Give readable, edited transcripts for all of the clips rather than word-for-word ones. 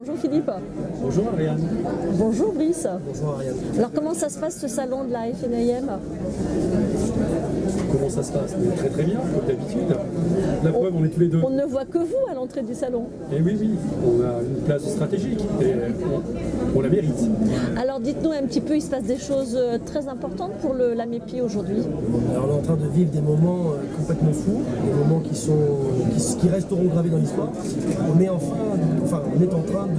Bonjour Philippe. Bonjour Ariane. Bonjour Brice. Bonjour Ariane. Alors comment ça se passe ce salon de la FNIM? Comment ça se passe? Très très bien, comme d'habitude. La preuve, on est tous les deux. On ne voit que vous à l'entrée du salon. Et oui, on a une place stratégique et on la mérite. Alors dites-nous un petit peu, il se passe des choses très importantes pour la MEPI aujourd'hui. Alors on est en train de vivre des moments complètement fous, des moments qui resteront gravés dans l'histoire. On est en train de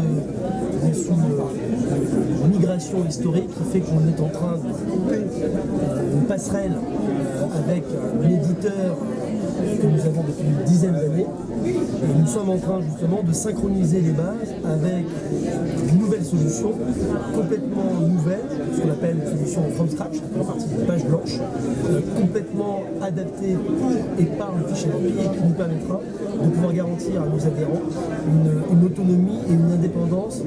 sous une migration historique qui fait qu'on est en train de couper une passerelle avec un éditeur que nous avons depuis une dizaine d'années. Et nous sommes en train justement de synchroniser les bases avec une nouvelle solution, complètement nouvelle, ce qu'on appelle une solution from scratch, en partie de page blanche, complètement adaptée pour et par le fichier MEPI et qui nous permettra de pouvoir garantir à nos adhérents une autonomie et une indépendance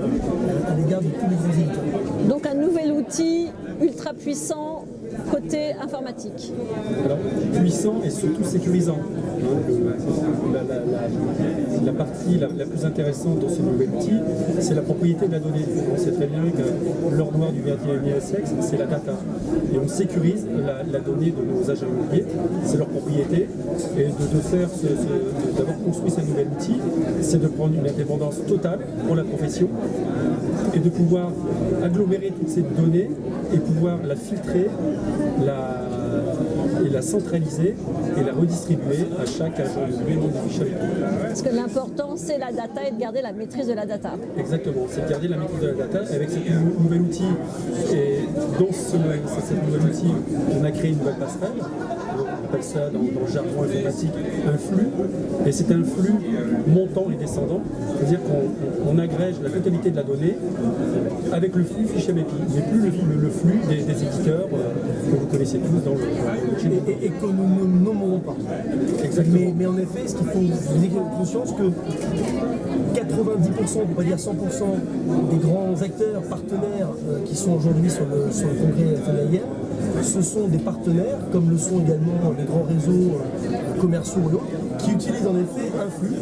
à l'égard de tous les grands éditeurs. Donc un nouvel outil ultra puissant côté informatique. Alors, puissant et surtout sécurisant. La partie la plus intéressante de ce nouvel outil, c'est la propriété de la donnée. On sait très bien que l'or noir du XXIe siècle, c'est la data. Et on sécurise la donnée de nos agents immobiliers, c'est leur propriété. Et d'avoir construit ce nouvel outil, c'est de prendre une indépendance totale pour la profession et de pouvoir agglomérer toutes ces données et pouvoir la filtrer, la centraliser et la redistribuer à chaque agent immobilier du fichier. Parce que l'important c'est la data et de garder la maîtrise de la data. Exactement, c'est de garder la maîtrise de la data avec ce nouvel outil. Et dans ce nouvel outil, on a créé une nouvelle passerelle. On appelle ça dans le jargon informatique un flux. Et c'est un flux montant et descendant. C'est-à-dire qu'on agrège la totalité de la donnée avec le flux fichier MEPI. Mais plus le flux des éditeurs que vous connaissez tous dans le et que nous ne nommerons pas. Exactement. Mais en effet, ce qu'il faut vous ayez conscience que 90%, on peut dire 100% des grands acteurs, partenaires qui sont aujourd'hui sur le congrès FNIM, ce sont des partenaires, comme le sont également les grands réseaux commerciaux et autres, qui utilisent en effet un flux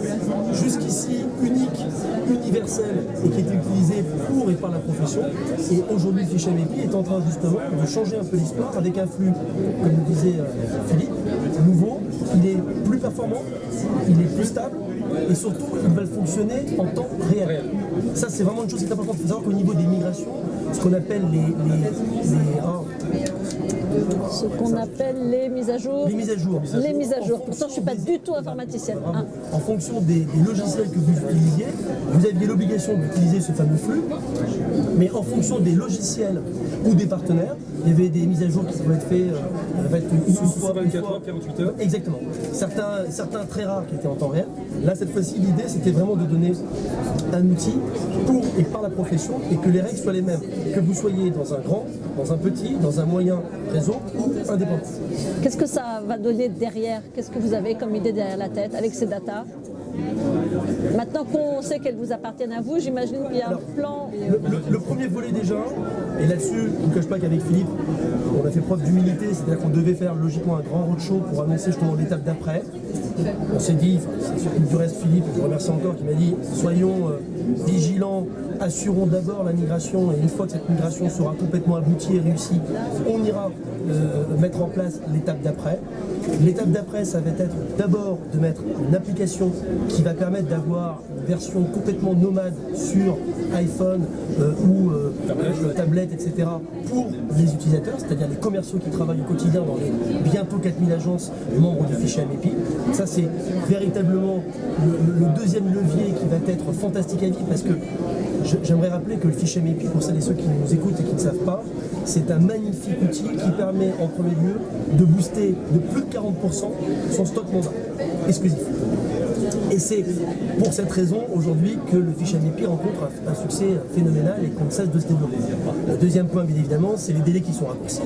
jusqu'ici unique, universel et qui était utilisé pour et par la profession. Et aujourd'hui, le fichier MEPI est en train justement de changer un peu l'histoire avec un flux, comme le disait Philippe, nouveau, il est plus performant, il est plus stable et surtout il va fonctionner en temps réel. Ça c'est vraiment une chose qui est importante. Il faut savoir qu'au niveau des migrations, ce qu'on appelle Ce qu'on appelle les mises à jour. Les mises à jour. Les mises à jour. Pourtant, je ne suis pas du tout informaticienne. Hein. En fonction des logiciels que vous utilisiez, vous aviez l'obligation d'utiliser ce fameux flux, mais en fonction des logiciels ou des partenaires, il y avait des mises à jour qui pouvaient être faites une fois, 24 heures, 48 heures. Exactement. Certains très rares qui étaient en temps réel. Là, cette fois-ci, l'idée, c'était vraiment de donner un outil pour et par la profession et que les règles soient les mêmes. Que vous soyez dans un grand, dans un petit, dans un moyen réseau ou indépendant. Qu'est-ce que ça va donner derrière? Qu'est-ce que vous avez comme idée derrière la tête avec ces datas? Maintenant qu'on sait qu'elles vous appartiennent à vous, j'imagine qu'il y a un plan. Le premier volet déjà, et là-dessus, je ne cache pas qu'avec Philippe, on a fait preuve d'humilité, c'est-à-dire qu'on devait faire logiquement un grand roadshow pour annoncer justement l'étape d'après. On s'est dit, c'est surtout du reste Philippe, je remercie encore, qui m'a dit soyons vigilants, assurons d'abord la migration et une fois que cette migration sera complètement aboutie et réussie, on ira mettre en place l'étape d'après. L'étape d'après, ça va être d'abord de mettre une application qui va permettre d'avoir une version complètement nomade sur iPhone ou tablette, etc. pour les utilisateurs, c'est-à-dire les commerciaux qui travaillent au quotidien dans les bientôt 4000 agences membres du fichier MEPI. Ça, c'est véritablement le deuxième levier qui va être fantastique à vivre parce que j'aimerais rappeler que le fichier MEPI, pour celles et ceux qui nous écoutent et qui ne savent pas, c'est un magnifique outil qui permet en premier lieu de booster de plus de 40% son stock mandat exclusif. Et c'est pour cette raison aujourd'hui que le fichier MEPI rencontre un succès phénoménal et qu'on ne cesse de se développer. Le deuxième point, bien évidemment, c'est les délais qui sont raccourcis.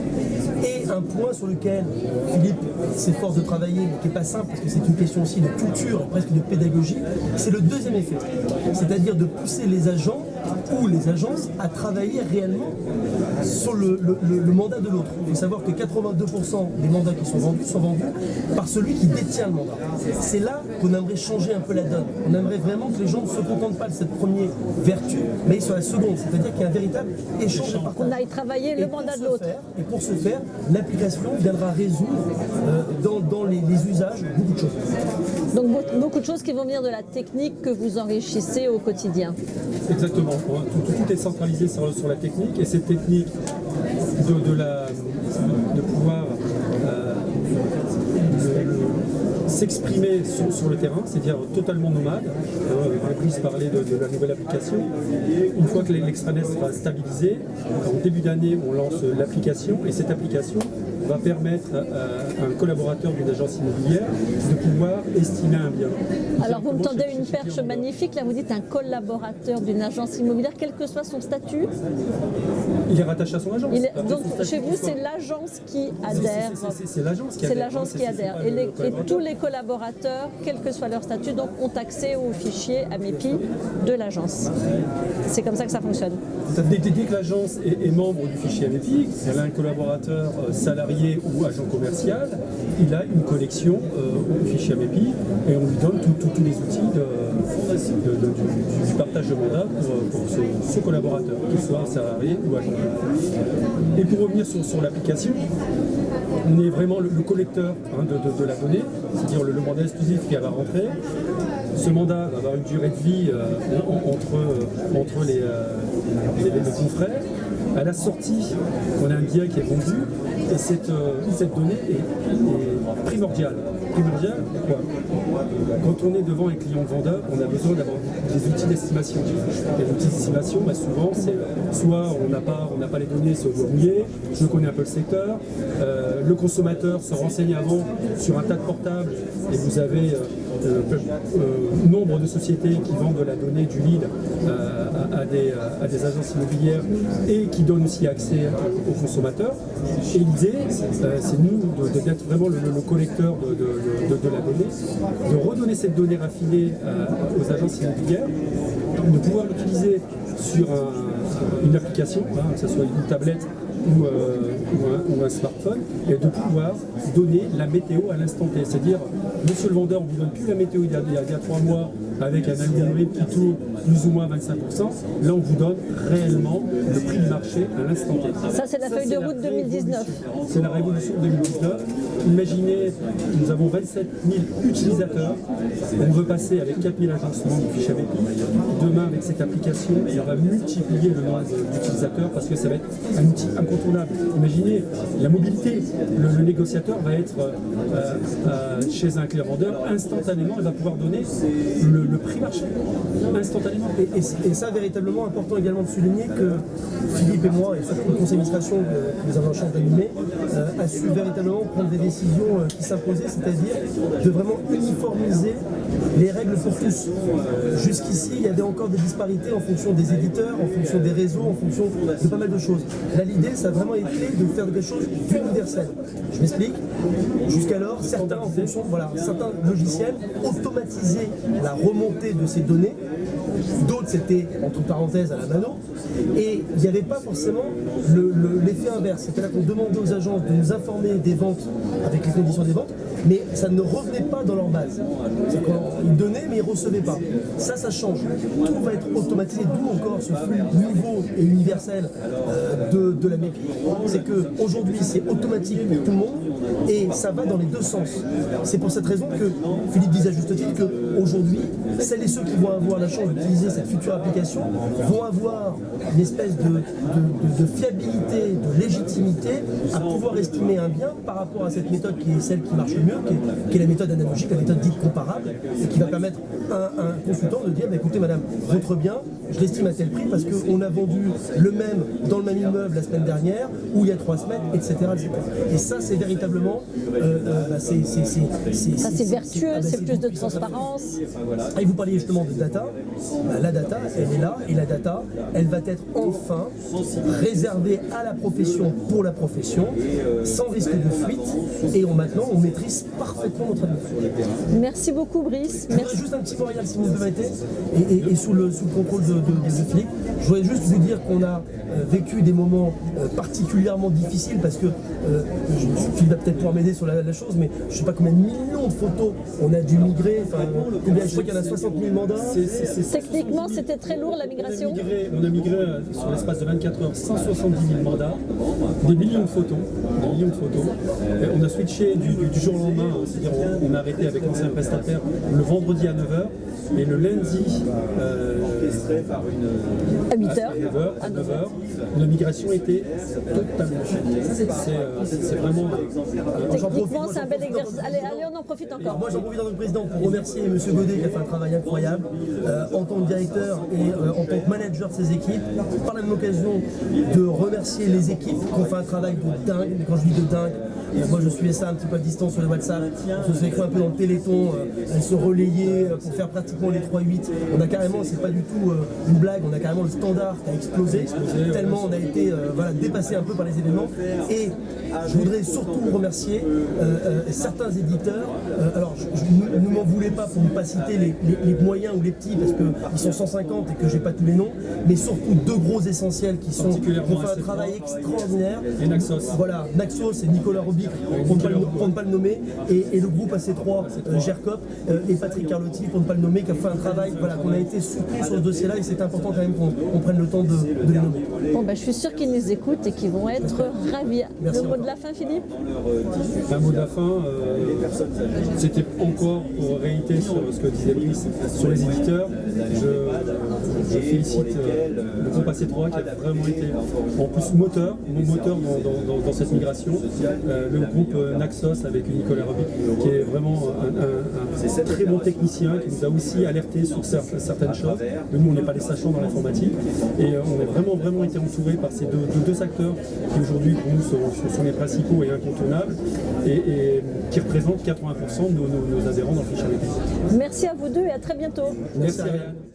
Et un point sur lequel Philippe s'efforce de travailler, mais qui n'est pas simple parce que c'est une question aussi de culture et presque de pédagogie, c'est le deuxième effet. C'est-à-dire de pousser les agents ou les agences à travailler réellement sur le mandat de l'autre. Il faut savoir que 82% des mandats qui sont vendus par celui qui détient le mandat. C'est là qu'on aimerait changer un peu la donne. On aimerait vraiment que les gens ne se contentent pas de cette première vertu, mais sur la seconde, c'est-à-dire qu'il y a un véritable échange de partage. On aille travailler le mandat de l'autre. Et pour ce faire, l'application viendra résoudre dans les usages beaucoup de choses. Donc beaucoup de choses qui vont venir de la technique que vous enrichissez au quotidien. Exactement. Tout est centralisé sur la technique, et cette technique de pouvoir s'exprimer sur le terrain, c'est-à-dire totalement nomade. Brice parlait de la nouvelle application. Une fois que l'extranet sera stabilisé, en début d'année, on lance l'application, et cette application va permettre à un collaborateur d'une agence immobilière de pouvoir estimer un bien. Alors vous me tendez une perche magnifique, là vous dites un collaborateur d'une agence immobilière, quel que soit son statut. Il est rattaché à son agence. Donc chez vous c'est l'agence qui adhère. C'est l'agence qui adhère. C'est l'agence qui adhère. Et tous les collaborateurs, quel que soit leur statut, donc, ont accès au fichier AMEPI de l'agence. C'est comme ça que ça fonctionne. Dès que l'agence est membre du fichier AMEPI, elle a un collaborateur salarié ou agent commercial, il a une connexion au fichier AMEPI, et on lui donne tous les outils du partage de mandat pour ce collaborateur, qu'il soit salarié ou agent. Et pour revenir sur l'application, on est vraiment le collecteur de la donnée, c'est-à-dire le mandat exclusif qui va rentrer. Ce mandat va avoir une durée de vie entre les confrères. À la sortie, on a un bien qui est vendu, et cette donnée est primordiale. Primordiale, pourquoi ? Quand on est devant un client vendeur, on a besoin d'avoir des outils d'estimation. Les outils d'estimation, souvent, c'est soit on n'a pas les données sur le mouillé, je connais un peu le secteur, le consommateur se renseigne avant sur un tas de portables, et vous avez nombre de sociétés qui vendent de la donnée du lead à des agences immobilières, et qui donnent aussi accès aux consommateurs. Et l'idée, c'est nous d'être vraiment le collecteur de la donnée, de redonner cette donnée raffinée aux agences immobilières, de pouvoir l'utiliser sur une application, que ce soit une tablette ou un smartphone, et de pouvoir donner la météo à l'instant T. C'est-à-dire, monsieur le vendeur, on ne vous donne plus la météo il y a 3 mois avec un algorithme qui tourne plus ou moins 25%. Là, on vous donne réellement le prix du marché à l'instant T. Ça, c'est la feuille de route 2019. C'est la révolution 2019. Imaginez, nous avons 27 000 utilisateurs. On veut passer avec 4 000 agencements du fichier AMEPI. Demain, avec cette application, on va multiplier le nombre d'utilisateurs, parce que ça va être un outil incontournable. Imaginez la mobilité. Le négociateur va être chez un client vendeur, instantanément, il va pouvoir donner le prix marché, instantanément. Et ça, véritablement important également de souligner que Philippe et moi, et surtout le conseil d'administration que nous avons la chance d'animer, a su véritablement prendre des décisions qui s'imposaient, c'est-à-dire de vraiment uniformiser les règles pour tous. Jusqu'ici, il y avait encore des disparités en fonction des éditeurs, en fonction des réseaux, en fonction de pas mal de choses. Là, l'idée, ça a vraiment été de faire quelque chose d'universel. Je m'explique. Jusqu'alors, certains logiciels automatisaient la remontée de ces données. D'autres, c'était entre parenthèses à la mano. Et il n'y avait pas forcément l'effet inverse. C'est-à-dire qu'on demandait aux agences de nous informer des ventes avec les conditions des ventes, mais ça ne revenait pas dans leur base. C'est qu'ils donnaient, mais ils ne recevaient pas. Ça change. Tout va être automatisé, d'où encore ce flux nouveau et universel de la MEPI. C'est qu'aujourd'hui, c'est automatique pour tout le monde, et ça va dans les deux sens. C'est pour cette raison que Philippe disait à juste titre qu'aujourd'hui, celles et ceux qui vont avoir la chance d'utiliser cette future application vont avoir une espèce de fiabilité, de légitimité à pouvoir estimer un bien par rapport à cette méthode qui est celle qui marche le mieux, qui est la méthode analogique, la méthode dite comparable, et qui va permettre à un consultant de dire écoutez madame, votre bien, je l'estime à tel prix parce qu'on a vendu le même dans le même immeuble la semaine dernière, ou il y a 3 semaines, etc. Et ça, c'est véritablement... c'est vertueux, c'est plus de transparence. Et vous parliez justement de data, bah, la data, elle est là, et la data, elle va être enfin réservée à la profession, pour la profession, sans risque de fuite, et maintenant on maîtrise parfaitement notre administration. Merci beaucoup Brice. Je voudrais juste un petit mot, Ariel, si vous me permettez, et sous le contrôle de Philippe, je voudrais juste vous dire qu'on a vécu des moments particulièrement difficiles parce que Philippe va peut-être pouvoir m'aider sur la chose, mais je ne sais pas combien de millions de photos on a dû migrer, je crois qu'il y en a 60 000 mandats. Techniquement, c'était très lourd la migration. On a migré sur l'espace de 24 heures 170 000 mandats, des millions de photos. On a switché du jour au lendemain, c'est-à-dire on a arrêté avec l'ancien prestataire le vendredi à 9h et le lundi à 8h. À 9h. La migration était totalement faite. C'est vraiment. Techniquement, c'est un bel exercice. Allez, on en profite encore. Moi, j'en profite en tant que président pour remercier M. Godet qui a fait un travail incroyable en tant que directeur et en tant que manager de ses équipes. Par la même occasion de remercier les équipes qui ont fait un travail de dingue. Mais quand je dis de dingue, moi je suivais ça un petit peu à distance sur les WhatsApp. On se fait écrire un peu dans le téléthon, elles se relayaient pour faire pratiquement les 3-8. On a carrément, c'est pas du tout une blague, on a carrément le standard qui a explosé. Tellement on a été dépassé un peu par les événements. Et je voudrais surtout remercier certains éditeurs. Alors, ne m'en voulez pas pour ne pas citer les moyens ou les petits, parce qu'ils sont 150 et que j'ai pas tous les noms, mais surtout deux gros essentiels qui ont fait un travail extraordinaire. Et Naxos. Voilà, Naxos et Nicolas Robic, pour ne pas le nommer, et le groupe AC3, GERCOP, et Patrick Carlotti, pour ne pas le nommer, qui a fait un travail, qu'on a été soutenu sur ce dossier-là, et c'est important quand même qu'on prenne le temps de les nommer. Bon, je suis sûre qu'ils nous écoutent et qu'ils vont être ravis. Merci Le mot de la fin, Philippe? Un mot de la fin, c'était encore pour réitérer sur ce que disait Brice sur les éditeurs. Je félicite le groupe AC3 qui a vraiment été en plus mon moteur dans cette migration. Le groupe Naxos avec Nicolas Robic qui est vraiment un très bon technicien qui nous a aussi alerté sur certaines choses. Mais nous on n'est pas les sachants dans l'informatique et on a vraiment été entouré par ces deux acteurs qui aujourd'hui pour nous sont les principaux et incontournables et qui représentent 80% de nos adhérents dans le fichier. Merci à vous deux et à très bientôt. Merci Ariane.